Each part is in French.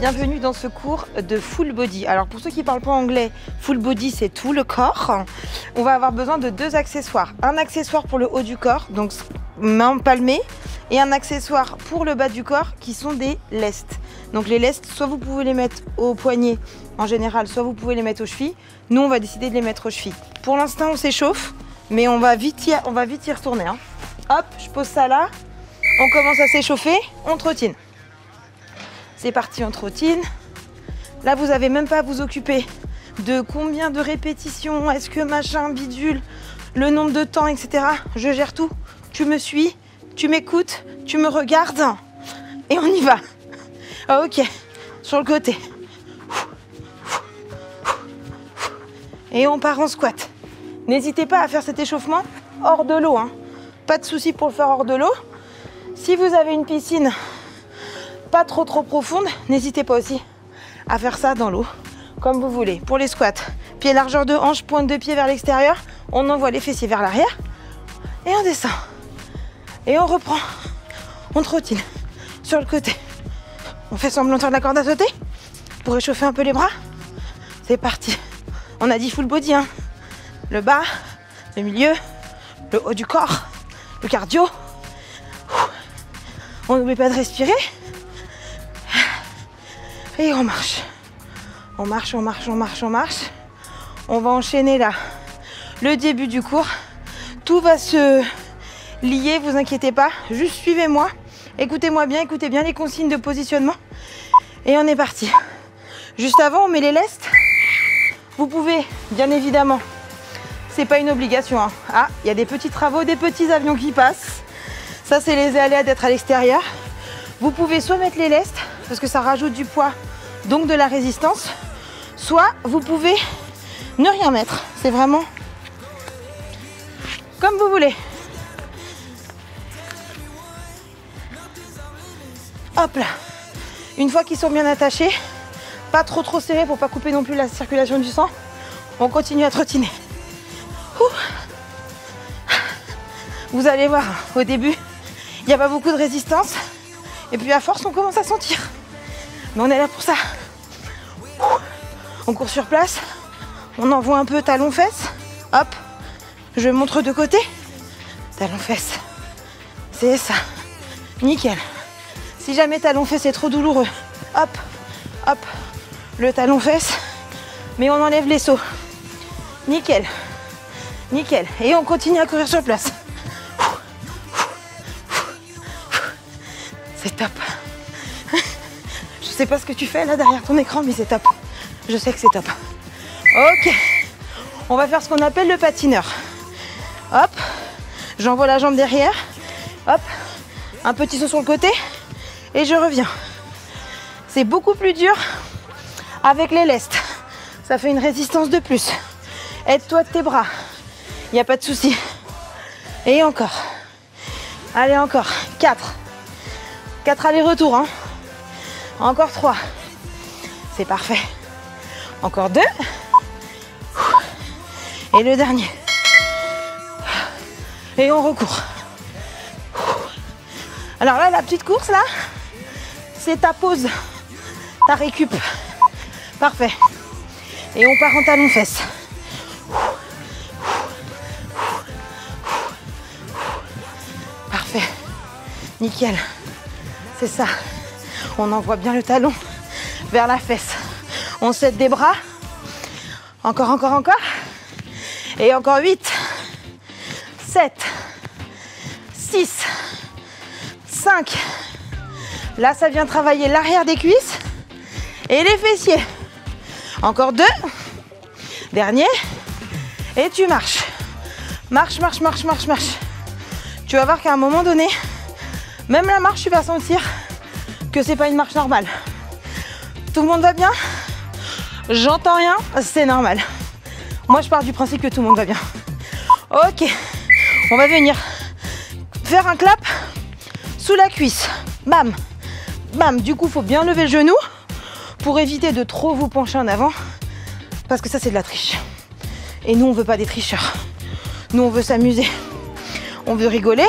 bienvenue dans ce cours de full body. Alors pour ceux qui ne parlent pas anglais, full body c'est tout le corps. On va avoir besoin de deux accessoires. Un accessoire pour le haut du corps, donc main palmée, et un accessoire pour le bas du corps qui sont des lestes. Donc les lestes, soit vous pouvez les mettre au poignet en général, soit vous pouvez les mettre aux chevilles. Nous on va décider de les mettre aux chevilles. Pour l'instant on s'échauffe, mais on va vite y retourner. Hein. Hop, je pose ça là, on commence à s'échauffer, on trottine. C'est parti, on trottine. Là, vous n'avez même pas à vous occuper de combien de répétitions, est-ce que machin, bidule, le nombre de temps, etc. Je gère tout. Tu me suis, tu m'écoutes, tu me regardes et on y va. Ah, ok, sur le côté. Et on part en squat. N'hésitez pas à faire cet échauffement hors de l'eau. Hein. Pas de souci pour le faire hors de l'eau. Si vous avez une piscine pas trop profonde, n'hésitez pas aussi à faire ça dans l'eau, comme vous voulez. Pour les squats, pied largeur de hanche, pointe de pied vers l'extérieur, on envoie les fessiers vers l'arrière et on descend. Et on reprend, on trottine sur le côté. On fait semblant de faire de la corde à sauter pour réchauffer un peu les bras. C'est parti. On a dit full body, hein. Le bas, le milieu, le haut du corps, le cardio. On n'oublie pas de respirer. Et on marche. On marche, on marche, on marche, on marche. On va enchaîner là le début du cours. Tout va se lier, vous inquiétez pas. Juste suivez-moi. Écoutez-moi bien, écoutez bien les consignes de positionnement. Et on est parti. Juste avant, on met les lestes. Vous pouvez, bien évidemment, c'est pas une obligation. Hein. Ah, il y a des petits travaux, des petits avions qui passent. Ça, c'est les aléas d'être à l'extérieur. Vous pouvez soit mettre les lestes, parce que ça rajoute du poids, donc de la résistance, soit vous pouvez ne rien mettre. C'est vraiment comme vous voulez. Hop là. Une fois qu'ils sont bien attachés, pas trop serrés pour pas couper non plus la circulation du sang, on continue à trottiner. Vous allez voir, au début, il n'y a pas beaucoup de résistance. Et puis à force, on commence à sentir. Mais on est là pour ça. On court sur place. On envoie un peu talon-fesse. Hop. Je montre de côté. Talon-fesse. C'est ça. Nickel. Si jamais talon-fesse est trop douloureux, hop, hop, le talon-fesse. Mais on enlève les sauts. Nickel. Nickel. Et on continue à courir sur place. C'est top. Je sais pas ce que tu fais là derrière ton écran, mais c'est top. Je sais que c'est top. Ok. On va faire ce qu'on appelle le patineur. Hop. J'envoie la jambe derrière. Hop. Un petit saut sur le côté. Et je reviens. C'est beaucoup plus dur avec les lestes. Ça fait une résistance de plus. Aide-toi de tes bras. Il n'y a pas de souci. Et encore. Allez, encore. 4. 4 allers-retours, hein. Encore 3. C'est parfait. Encore 2. Et le dernier. Et on recourt. Alors là, la petite course, là, c'est ta pause, ta récup. Parfait. Et on part en talon-fesse. Parfait. Nickel. C'est ça. On envoie bien le talon vers la fesse. On s'aide des bras. Encore, encore, encore. Et encore 8, 7, 6, 5. Là, ça vient travailler l'arrière des cuisses et les fessiers. Encore 2. Dernier. Et tu marches. Marche, marche, marche, marche, marche. Tu vas voir qu'à un moment donné, même la marche, tu vas sentir que c'est pas une marche normale. Tout le monde va bien? J'entends rien, c'est normal. Moi, je pars du principe que tout le monde va bien. Ok, on va venir faire un clap sous la cuisse. Bam, bam. Du coup, il faut bien lever le genou pour éviter de trop vous pencher en avant parce que ça, c'est de la triche. Et nous, on veut pas des tricheurs. Nous, on veut s'amuser. On veut rigoler.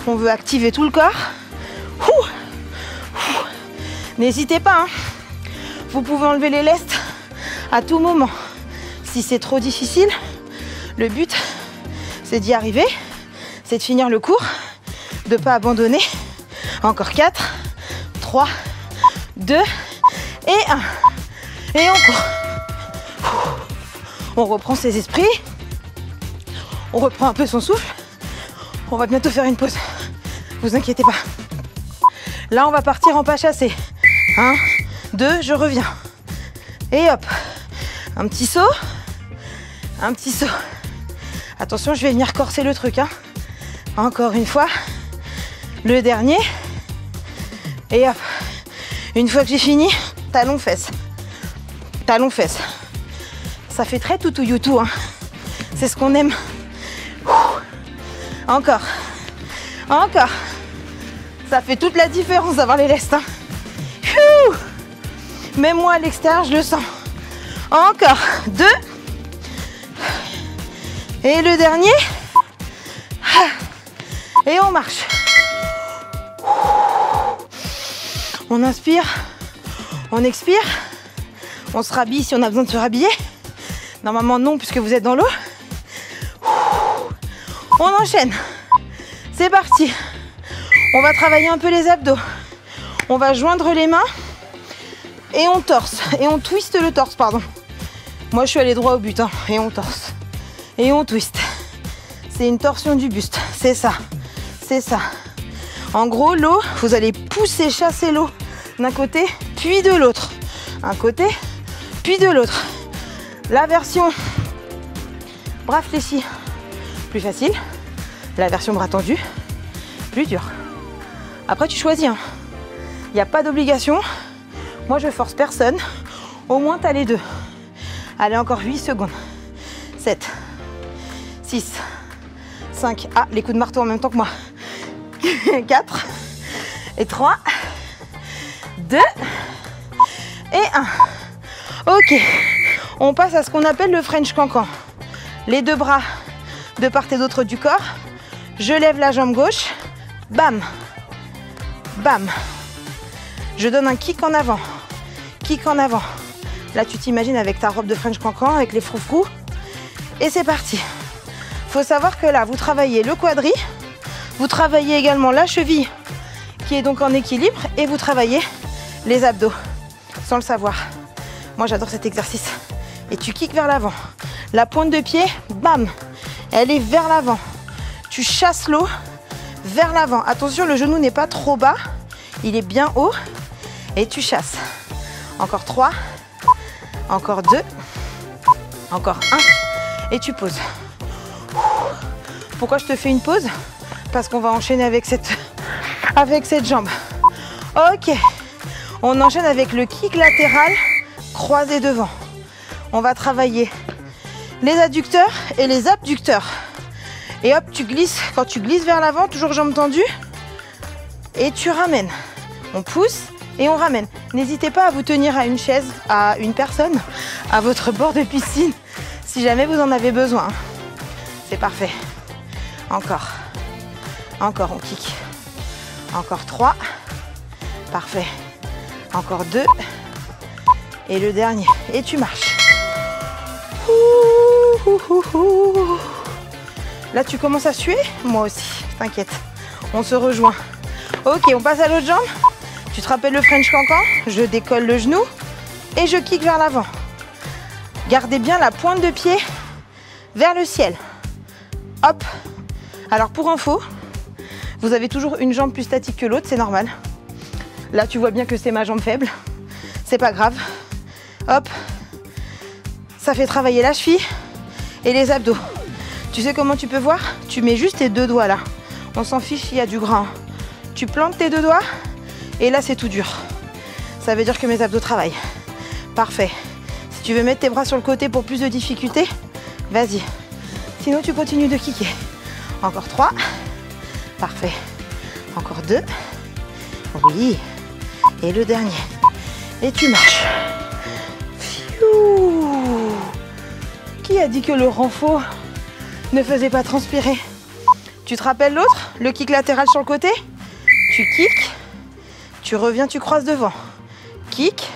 On veut activer tout le corps. N'hésitez pas, hein. Vous pouvez enlever les lestes à tout moment. Si c'est trop difficile, le but, c'est d'y arriver, c'est de finir le cours, de ne pas abandonner. Encore 4, 3, 2 et 1. Et on court. On reprend ses esprits. On reprend un peu son souffle. On va bientôt faire une pause. Vous inquiétez pas. Là, on va partir en pas chassé. 1, 2, je reviens. Et hop. Un petit saut. Un petit saut. Attention, je vais venir corser le truc. Hein. Encore une fois. Le dernier. Et hop. Une fois que j'ai fini, talon-fesse. Talon-fesse. Ça fait très toutou-youtou. Hein. C'est ce qu'on aime. Encore. Encore. Ça fait toute la différence d'avoir les lestes. Hein. Même moi à l'extérieur, je le sens. Encore. 2. Et le dernier. Et on marche. On inspire. On expire. On se rhabille si on a besoin de se rhabiller. Normalement non, puisque vous êtes dans l'eau. On enchaîne. C'est parti. On va travailler un peu les abdos. On va joindre les mains. Et on torse. Et on twiste le torse, pardon. Moi, je suis allée droit au but. Hein. Et on torse. Et on twiste. C'est une torsion du buste. C'est ça. C'est ça. En gros, l'eau, vous allez pousser, chasser l'eau d'un côté, puis de l'autre. Un côté, puis de l'autre. La version bras fléchis, plus facile. La version bras tendus, plus dur. Après, tu choisis. Hein. Il n'y a pas d'obligation. Moi, je force personne. Au moins, tu as les deux. Allez, encore 8 secondes. 7, 6, 5. Ah, les coups de marteau en même temps que moi. 4 et 3, 2 et 1. Ok, on passe à ce qu'on appelle le French cancan. Les deux bras de part et d'autre du corps. Je lève la jambe gauche. Bam, bam. Je donne un kick en avant. Kick en avant. Là, tu t'imagines avec ta robe de French cancan, avec les froufrous. Et c'est parti. Faut savoir que là, vous travaillez le quadri. Vous travaillez également la cheville qui est donc en équilibre et vous travaillez les abdos sans le savoir. Moi j'adore cet exercice. Et tu kicks vers l'avant. La pointe de pied, bam, elle est vers l'avant. Tu chasses l'eau vers l'avant. Attention, le genou n'est pas trop bas. Il est bien haut. Et tu chasses. Encore 3. Encore 2. Encore 1. Et tu poses. Pourquoi je te fais une pause ? Parce qu'on va enchaîner avec cette jambe. Ok. On enchaîne avec le kick latéral croisé devant. On va travailler les adducteurs et les abducteurs. Et hop, tu glisses. Quand tu glisses vers l'avant, toujours jambes tendues. Et tu ramènes. On pousse et on ramène. N'hésitez pas à vous tenir à une chaise, à une personne, à votre bord de piscine, si jamais vous en avez besoin. C'est parfait. Encore. Encore, on kick. Encore 3. Parfait. Encore 2. Et le dernier. Et tu marches. Là, tu commences à suer. Moi aussi, t'inquiète. On se rejoint. Ok, on passe à l'autre jambe. Tu te rappelles le French cancan? Je décolle le genou et je kick vers l'avant. Gardez bien la pointe de pied vers le ciel. Hop. Alors, pour info, vous avez toujours une jambe plus statique que l'autre, c'est normal. Là, tu vois bien que c'est ma jambe faible. C'est pas grave. Hop. Ça fait travailler la cheville et les abdos. Tu sais comment tu peux voir? Tu mets juste tes deux doigts là. On s'en fiche s'il y a du gras. Tu plantes tes deux doigts et là, c'est tout dur. Ça veut dire que mes abdos travaillent. Parfait. Si tu veux mettre tes bras sur le côté pour plus de difficulté, vas-y. Sinon, tu continues de kicker. Encore 3. Parfait. Encore 2. Oui. Et le dernier. Et tu marches. Pfiou. Qui a dit que le renfort ne faisait pas transpirer? Tu te rappelles l'autre? Le kick latéral sur le côté? Tu kicks. Tu reviens, tu croises devant. Kick.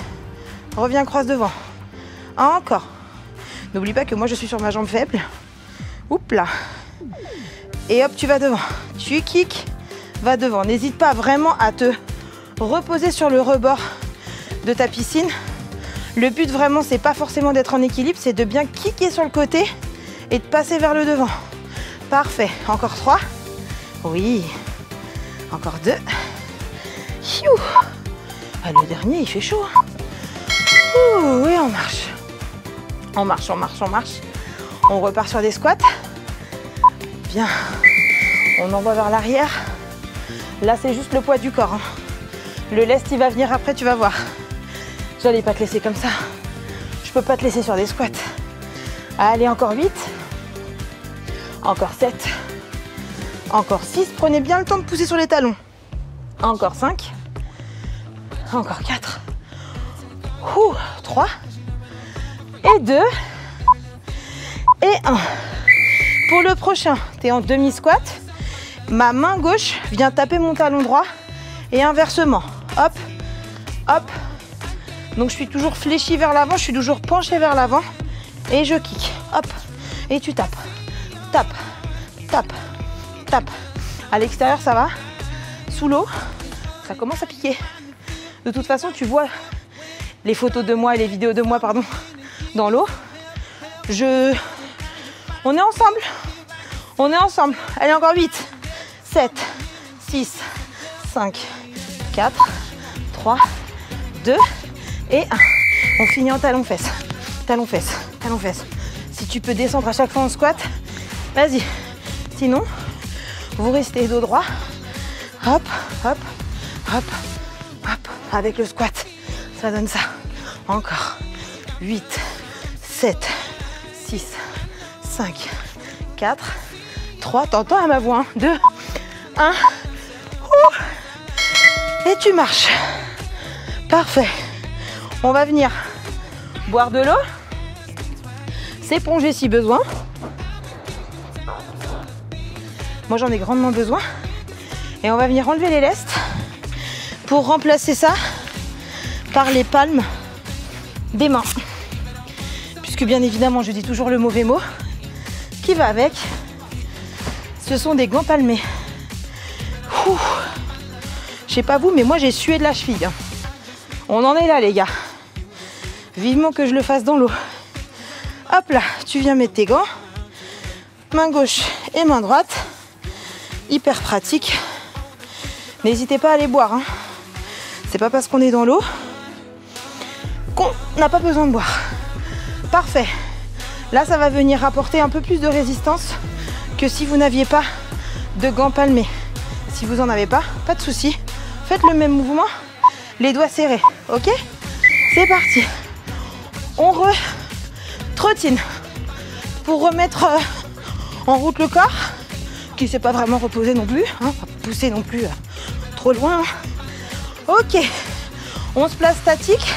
Reviens, croise devant. Encore. N'oublie pas que moi, je suis sur ma jambe faible. Oups là. Et hop, tu vas devant. Tu kicks, va devant. N'hésite pas vraiment à te reposer sur le rebord de ta piscine. Le but vraiment, c'est pas forcément d'être en équilibre, c'est de bien kicker sur le côté et de passer vers le devant. Parfait. Encore 3. Oui. Encore 2. Ah, le dernier, il fait chaud. Ouh, oui, on marche. On marche, on marche, on marche. On repart sur des squats. Bien. On envoie vers l'arrière. Là, c'est juste le poids du corps. Hein. Le lest, il va venir après, tu vas voir. J'allais pas te laisser comme ça. Je peux pas te laisser sur des squats. Allez, encore 8. Encore 7. Encore 6. Prenez bien le temps de pousser sur les talons. Encore 5. Encore 4. 3. Et 2. Et 1. Pour le prochain, tu es en demi-squat. Ma main gauche vient taper mon talon droit. Et inversement. Hop, hop. Donc je suis toujours fléchie vers l'avant. Je suis toujours penchée vers l'avant. Et je kick. Hop. Et tu tapes. Tape, tape, tape. À l'extérieur, ça va. Sous l'eau, ça commence à piquer. De toute façon, tu vois les photos de moi et les vidéos de moi, pardon, dans l'eau. On est ensemble. On est ensemble. Allez, encore 8, 7, 6, 5, 4, 3, 2 et 1. On finit en talon-fesse. Talon-fesse, talon-fesse. Si tu peux descendre à chaque fois en squat, vas-y. Sinon, vous restez dos droit. Hop, hop, hop, hop. Avec le squat, ça donne ça. Encore. 8, 7, 6, 5, 4, 3. T'entends à ma voix. 2, 1. Et tu marches. Parfait. On va venir boire de l'eau. S'éponger si besoin. Moi, j'en ai grandement besoin. Et on va venir enlever les lestes pour remplacer ça par les palmes des mains. Puisque bien évidemment, je dis toujours le mauvais mot qui va avec. Ce sont des gants palmés. Je sais pas vous, mais moi j'ai sué de la cheville. On en est là, les gars. Vivement que je le fasse dans l'eau. Hop là, tu viens mettre tes gants. Main gauche et main droite. Hyper pratique. N'hésitez pas à aller boire. Hein. C'est pas parce qu'on est dans l'eau qu'on n'a pas besoin de boire. Parfait. Là, ça va venir apporter un peu plus de résistance que si vous n'aviez pas de gants palmés. Si vous n'en avez pas, pas de souci. Faites le même mouvement, les doigts serrés. Ok? C'est parti. On trottine pour remettre en route le corps qui ne s'est pas vraiment reposé non plus. Hein, pas pousser non plus trop loin. Ok. On se place statique.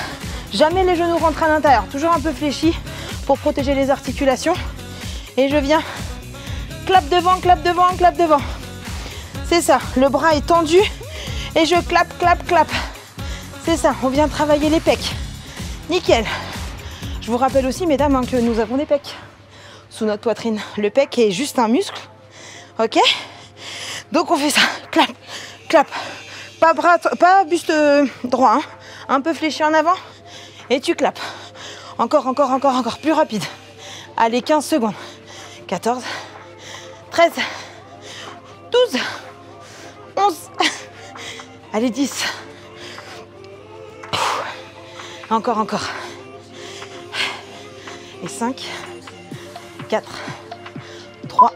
Jamais les genoux rentrent à l'intérieur. Toujours un peu fléchi pour protéger les articulations. Et je viens. Clap devant, clap devant, clap devant. C'est ça. Le bras est tendu. Et je clap, clap, clap. C'est ça. On vient travailler les pecs. Nickel. Je vous rappelle aussi, mesdames, hein, que nous avons des pecs sous notre poitrine. Le pec est juste un muscle. Ok? Donc on fait ça. Clap, clap. Pas buste droit. Hein. Un peu fléchi en avant. Et tu clapes. Encore, encore, encore, encore. Plus rapide. Allez, 15 secondes. 14, 13, 12, 11. Allez, 10. Encore, encore. Et 5, 4, 3,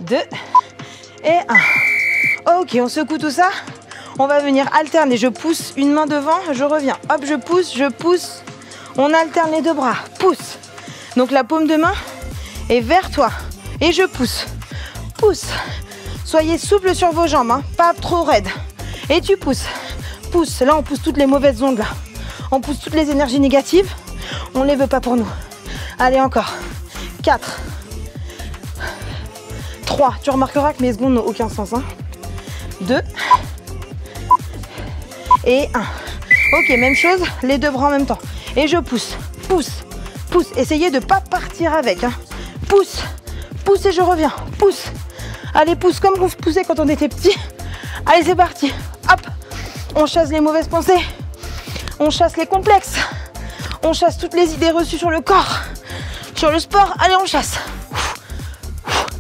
2 et 1. Ok, on secoue tout ça. On va venir alterner. Je pousse une main devant, je reviens. Hop, je pousse, je pousse. On alterne les deux bras. Pousse. Donc la paume de main est vers toi. Et je pousse. Pousse. Soyez souple sur vos jambes, hein. Pas trop raide. Et tu pousses. Pousse. Là, on pousse toutes les mauvaises ondes. Là. On pousse toutes les énergies négatives. On ne les veut pas pour nous. Allez, encore. 4. 3. Tu remarqueras que mes secondes n'ont aucun sens. Hein. 2. Et 1. Ok, même chose, les deux bras en même temps. Et je pousse, pousse, pousse. Essayez de ne pas partir avec. Hein. Pousse, pousse et je reviens. Pousse. Allez, pousse comme vous poussez quand on était petit. Allez, c'est parti. Hop. On chasse les mauvaises pensées. On chasse les complexes. On chasse toutes les idées reçues sur le corps, sur le sport. Allez, on chasse.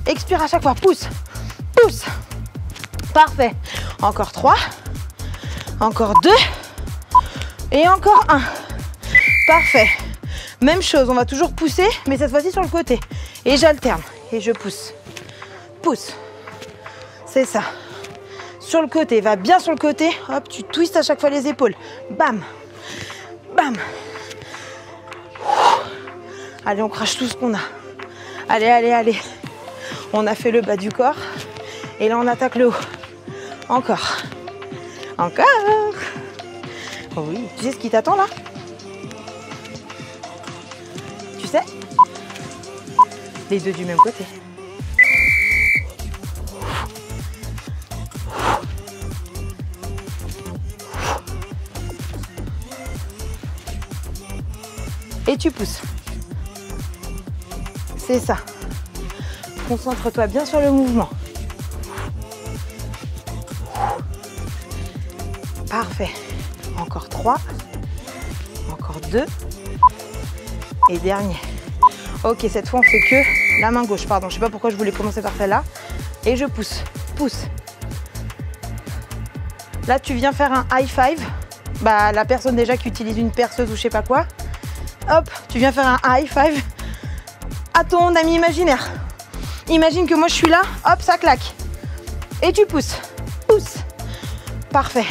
Expire à chaque fois. Pousse, pousse. Parfait. Encore 3. Encore 2. Et encore 1. Parfait. Même chose, on va toujours pousser, mais cette fois-ci sur le côté. Et j'alterne. Et je pousse. Pousse. C'est ça. Sur le côté, va bien sur le côté. Hop, tu twistes à chaque fois les épaules. Bam. Bam. Allez, on crache tout ce qu'on a. Allez, allez, allez. On a fait le bas du corps. Et là, on attaque le haut. Encore. Encore. Oui, tu sais ce qui t'attend là? Tu sais? Les deux du même côté. Et tu pousses. C'est ça. Concentre-toi bien sur le mouvement. Parfait. Encore 3. Encore 2. Et dernier. Ok, cette fois on fait que la main gauche. Pardon, je sais pas pourquoi je voulais commencer par celle-là. Et je pousse. Pousse. Là, tu viens faire un high five. Bah, la personne déjà qui utilise une perceuse ou je sais pas quoi. Hop, tu viens faire un high five à ton ami imaginaire. Imagine que moi je suis là, hop, ça claque. Et tu pousses. Pousse. Parfait.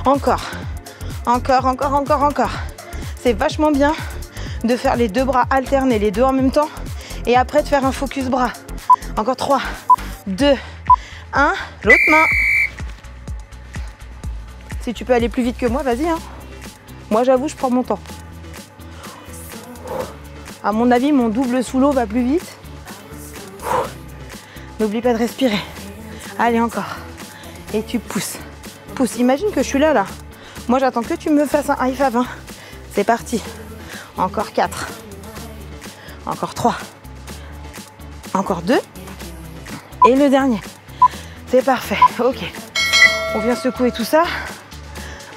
Encore. Encore, encore, encore, encore. C'est vachement bien de faire les deux bras alternés, les deux en même temps. Et après de faire un focus bras. Encore 3, 2, 1. L'autre main. Si tu peux aller plus vite que moi, vas-y. Hein. Moi, j'avoue, je prends mon temps. À mon avis, mon double sous l'eau va plus vite. N'oublie pas de respirer. Allez, encore. Et tu pousses. Pousse. Imagine que je suis là, là. Moi, j'attends que tu me fasses un high five. Hein. C'est parti. Encore 4. Encore 3. Encore 2. Et le dernier. C'est parfait. Ok. On vient secouer tout ça.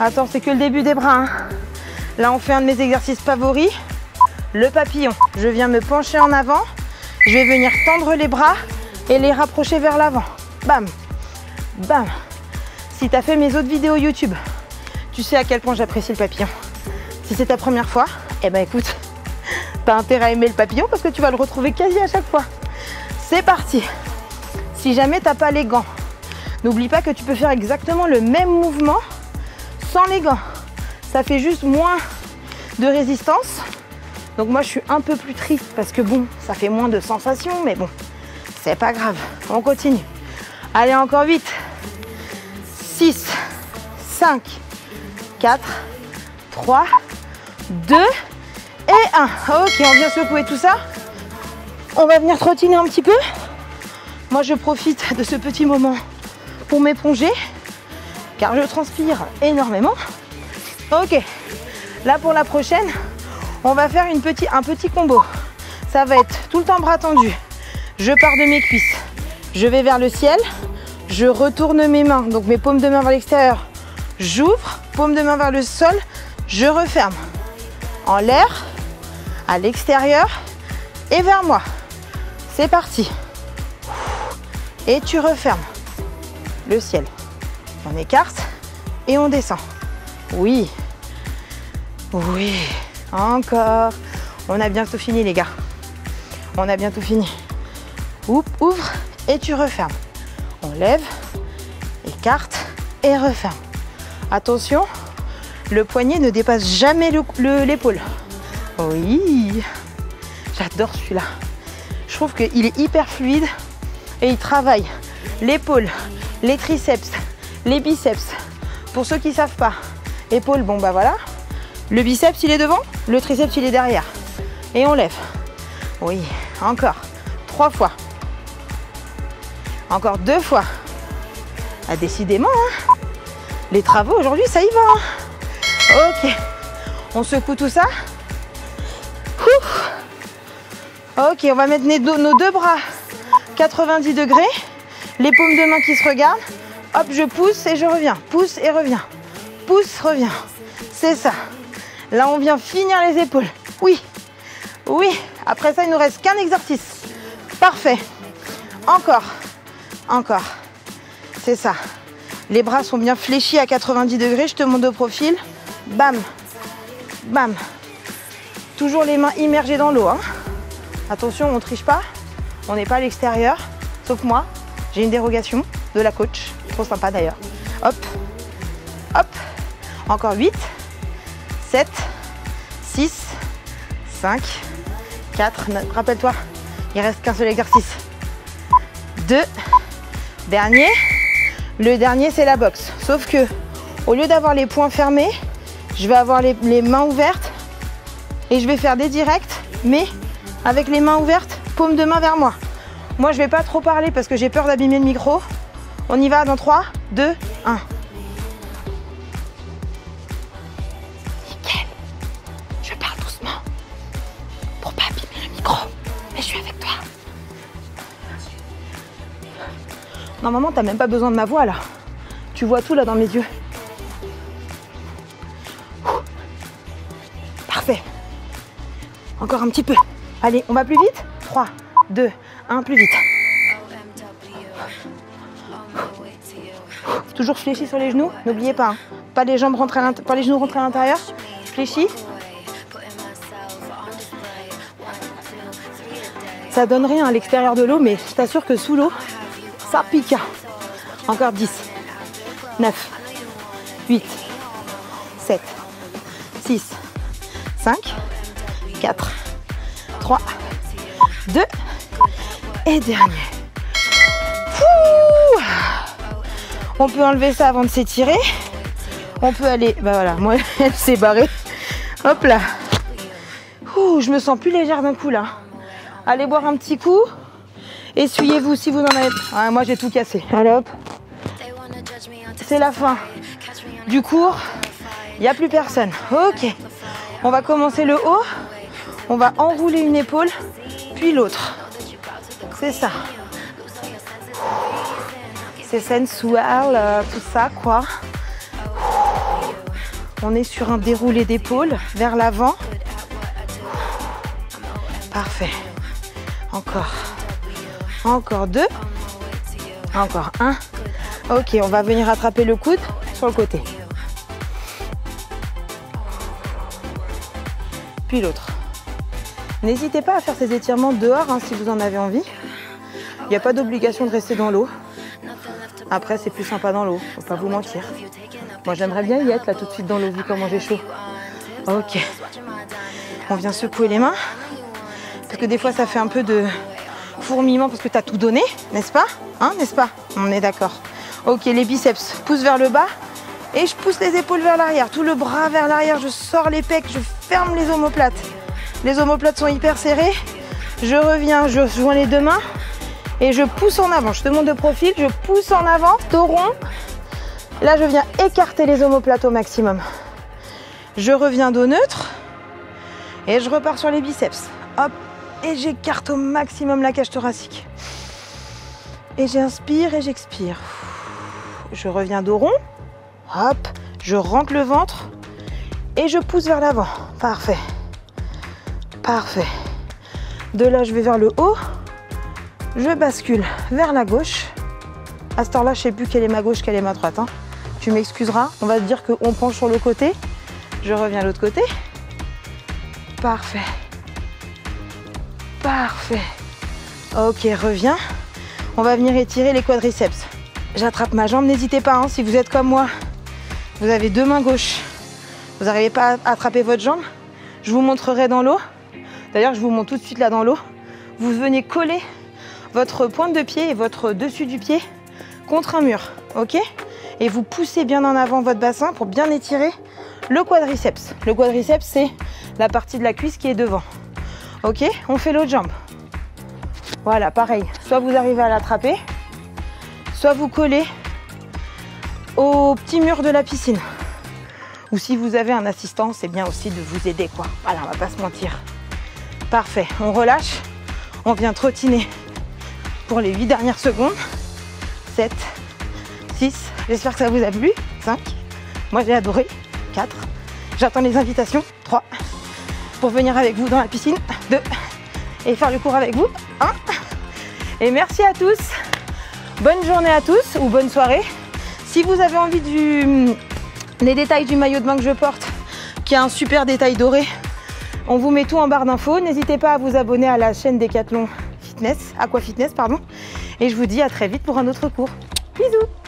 Attends, c'est que le début des bras. Hein. Là, on fait un de mes exercices favoris. Le papillon. Je viens me pencher en avant. Je vais venir tendre les bras et les rapprocher vers l'avant. Bam. Bam. Si tu as fait mes autres vidéos YouTube, tu sais à quel point j'apprécie le papillon. Si c'est ta première fois, eh ben écoute, tu as intérêt à aimer le papillon parce que tu vas le retrouver quasi à chaque fois. C'est parti. Si jamais tu n'as pas les gants, n'oublie pas que tu peux faire exactement le même mouvement sans les gants. Ça fait juste moins de résistance. Donc moi je suis un peu plus triste parce que bon, ça fait moins de sensations, mais bon, c'est pas grave. On continue. Allez, encore 8, 6, 5, 4, 3, 2 et 1. Ok, on vient secouer tout ça. On va venir trottiner un petit peu. Moi je profite de ce petit moment pour m'éponger car je transpire énormément. Ok, là pour la prochaine, on va faire un petit combo. Ça va être tout le temps bras tendus. Je pars de mes cuisses. Je vais vers le ciel. Je retourne mes mains, donc mes paumes de main vers l'extérieur. J'ouvre, paume de main vers le sol. Je referme. En l'air, à l'extérieur et vers moi. C'est parti. Et tu refermes. Le ciel. On écarte et on descend. Oui. Oui. Encore. On a bientôt fini les gars. On a bientôt fini. Ouvre et tu refermes. On lève, écarte et referme. Attention, le poignet ne dépasse jamais l'épaule. Oui. J'adore celui-là. Je trouve qu'il est hyper fluide et il travaille l'épaule, les triceps, les biceps. Pour ceux qui ne savent pas, épaule, bon bah voilà. Le biceps il est devant, le triceps il est derrière. Et on lève. Oui, encore 3 fois. Encore 2 fois. Ah, décidément, hein. Les travaux aujourd'hui ça y va. Hein. Ok, on secoue tout ça. Ouf. Ok, on va mettre nos deux bras 90 degrés, les paumes de main qui se regardent. Hop, je pousse et je reviens. Pousse et reviens. Pousse, reviens. C'est ça. Là, on vient finir les épaules. Oui, oui. Après ça, il ne nous reste qu'un exercice. Parfait. Encore, encore. C'est ça. Les bras sont bien fléchis à 90 degrés. Je te monte de profil. Bam, bam. Toujours les mains immergées dans l'eau. Hein. Attention, on ne triche pas. On n'est pas à l'extérieur. Sauf moi, j'ai une dérogation de la coach. Trop sympa d'ailleurs. Hop, hop. Encore 8, 7, 6, 5, 4. Rappelle-toi, il reste qu'un seul exercice. 2. Dernier. Le dernier, c'est la boxe. Sauf que, au lieu d'avoir les poings fermés, je vais avoir les mains ouvertes et je vais faire des directs, mais avec les mains ouvertes, paume de main vers moi. Moi, je ne vais pas trop parler parce que j'ai peur d'abîmer le micro. On y va dans 3, 2, 1. Nickel. Je parle doucement pour pas abîmer le micro. Mais je suis avec toi. Normalement, t'as même pas besoin de ma voix là. Tu vois tout là dans mes yeux. Parfait. Encore un petit peu. Allez, on va plus vite. 3, 2, 1, plus vite. Toujours fléchi sur les genoux, n'oubliez pas. Hein. Pas les jambes rentrent pas les genoux rentrent à l'intérieur. Fléchi. Ça donne rien à l'extérieur de l'eau, mais je t'assure que sous l'eau, ça pique. Encore 10, 9, 8, 7, 6, 5, 4, 3, 2 et dernier. Ouh. On peut enlever ça avant de s'étirer. On peut aller... Bah voilà, moi elle s'est barrée. Hop là. Ouh, je me sens plus légère d'un coup là. Allez boire un petit coup. Essuyez-vous si vous en avez... Ah, moi j'ai tout cassé. Allez hop. C'est la fin du cours. Il n'y a plus personne. Ok. On va commencer le haut. On va enrouler une épaule, puis l'autre. C'est ça. C'est sensuel, tout ça quoi. On est sur un déroulé d'épaule vers l'avant. Parfait. Encore. Encore 2. Encore 1. Ok, on va venir attraper le coude sur le côté. Puis l'autre. N'hésitez pas à faire ces étirements dehors hein, si vous en avez envie. Il n'y a pas d'obligation de rester dans l'eau. Après, c'est plus sympa dans l'eau, faut pas vous mentir. Moi, j'aimerais bien y être là tout de suite dans l'eau, vu comment j'ai chaud. Ok. On vient secouer les mains. Parce que des fois, ça fait un peu de fourmillement parce que tu as tout donné, n'est-ce pas? Hein, n'est-ce pas? On est d'accord. Ok, les biceps poussent vers le bas. Et je pousse les épaules vers l'arrière. Tout le bras vers l'arrière. Je sors les pecs. Je ferme les omoplates. Les omoplates sont hyper serrées. Je reviens, je joins les deux mains. Et je pousse en avant, je te montre de profil, je pousse en avant, dos rond. Là, je viens écarter les omoplates au maximum. Je reviens dos neutre. Et je repars sur les biceps. Hop, et j'écarte au maximum la cage thoracique. Et j'inspire et j'expire. Je reviens dos rond. Hop, je rentre le ventre. Et je pousse vers l'avant. Parfait. Parfait. De là, je vais vers le haut. Je bascule vers la gauche. À ce temps-là, je ne sais plus quelle est ma gauche, quelle est ma droite. Hein. Tu m'excuseras. On va dire qu'on penche sur le côté. Je reviens de l'autre côté. Parfait. Parfait. Ok, reviens. On va venir étirer les quadriceps. J'attrape ma jambe. N'hésitez pas, hein, si vous êtes comme moi, vous avez deux mains gauches. Vous n'arrivez pas à attraper votre jambe. Je vous montrerai dans l'eau. D'ailleurs, je vous montre tout de suite là dans l'eau. Vous venez coller votre pointe de pied et votre dessus du pied contre un mur, ok? Et vous poussez bien en avant votre bassin pour bien étirer le quadriceps. Le quadriceps, c'est la partie de la cuisse qui est devant, ok? On fait l'autre jambe. Voilà, pareil. Soit vous arrivez à l'attraper, soit vous collez au petit mur de la piscine. Ou si vous avez un assistant, c'est bien aussi de vous aider, quoi. Voilà, on va pas se mentir. Parfait, on relâche. On vient trottiner pour les 8 dernières secondes. 7, 6, j'espère que ça vous a plu. 5, moi j'ai adoré. 4, j'attends les invitations. 3, pour venir avec vous dans la piscine. 2, et faire le cours avec vous. 1, et merci à tous. Bonne journée à tous ou bonne soirée. Si vous avez envie des détails du maillot de bain que je porte, qui a un super détail doré, on vous met tout en barre d'infos. N'hésitez pas à vous abonner à la chaîne Decathlon Fitness, Aqua Fitness, pardon. Et je vous dis à très vite pour un autre cours. Bisous!